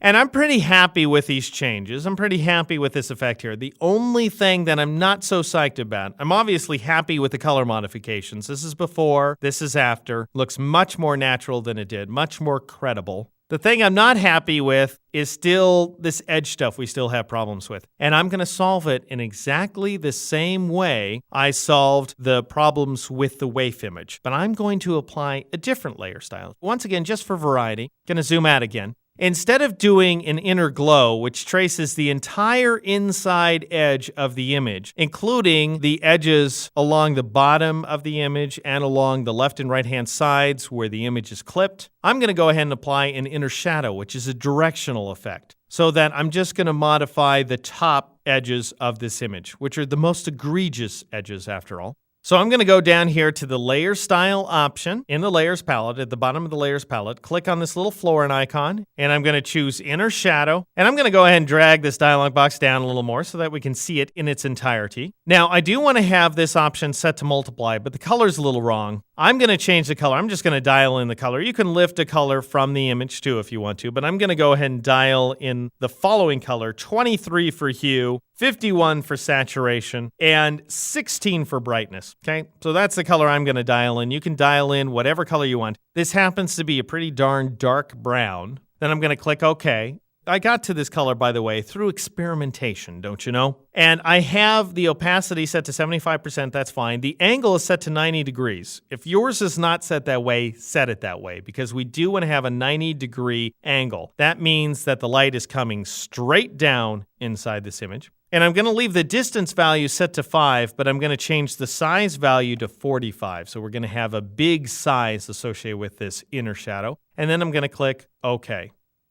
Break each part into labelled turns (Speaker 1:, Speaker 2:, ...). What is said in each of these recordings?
Speaker 1: And I'm pretty happy with these changes. I'm pretty happy with this effect here. The only thing that I'm not so psyched about, I'm obviously happy with the color modifications. This is before, this is after. Looks much more natural than it did, much more credible. The thing I'm not happy with is still this edge stuff we still have problems with. And I'm going to solve it in exactly the same way I solved the problems with the waif image. But I'm going to apply a different layer style. Once again, just for variety, going to zoom out again. Instead of doing an inner glow, which traces the entire inside edge of the image, including the edges along the bottom of the image and along the left and right-hand sides where the image is clipped, I'm going to go ahead and apply an inner shadow, which is a directional effect, so that I'm just going to modify the top edges of this image, which are the most egregious edges after all. So I'm going to go down here to the Layer Style option in the Layers palette, at the bottom of the Layers palette, click on this little florin icon, and I'm going to choose Inner Shadow, and I'm going to go ahead and drag this dialog box down a little more so that we can see it in its entirety. Now, I do want to have this option set to multiply, but the color's a little wrong. I'm going to change the color. I'm just going to dial in the color. You can lift a color from the image too if you want to, but I'm going to go ahead and dial in the following color, 23 for hue, 51 for saturation, and 16 for brightness, okay? So that's the color I'm going to dial in. You can dial in whatever color you want. This happens to be a pretty darn dark brown. Then I'm going to click OK. I got to this color, by the way, through experimentation, don't you know? And I have the opacity set to 75%, that's fine. The angle is set to 90 degrees. If yours is not set that way, set it that way, because we do want to have a 90-degree angle. That means that the light is coming straight down inside this image. And I'm going to leave the distance value set to 5, but I'm going to change the size value to 45. So we're going to have a big size associated with this inner shadow. And then I'm going to click OK.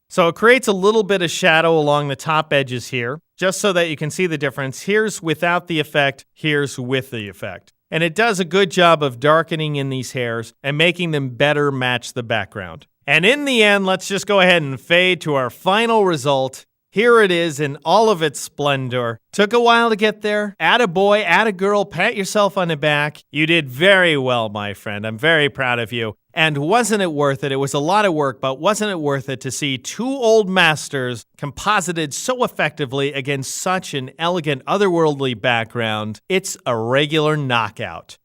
Speaker 1: So it creates a little bit of shadow along the top edges here, just so that you can see the difference. Here's without the effect, here's with the effect. And it does a good job of darkening in these hairs and making them better match the background. And in the end, let's just go ahead and fade to our final result. Here it is in all of its splendor. Took a while to get there. Attaboy, attagirl, pat yourself on the back. You did very well, my friend. I'm very proud of you. And wasn't it worth it? It was a lot of work, but wasn't it worth it to see two old masters composited so effectively against such an elegant, otherworldly background? It's a regular knockout.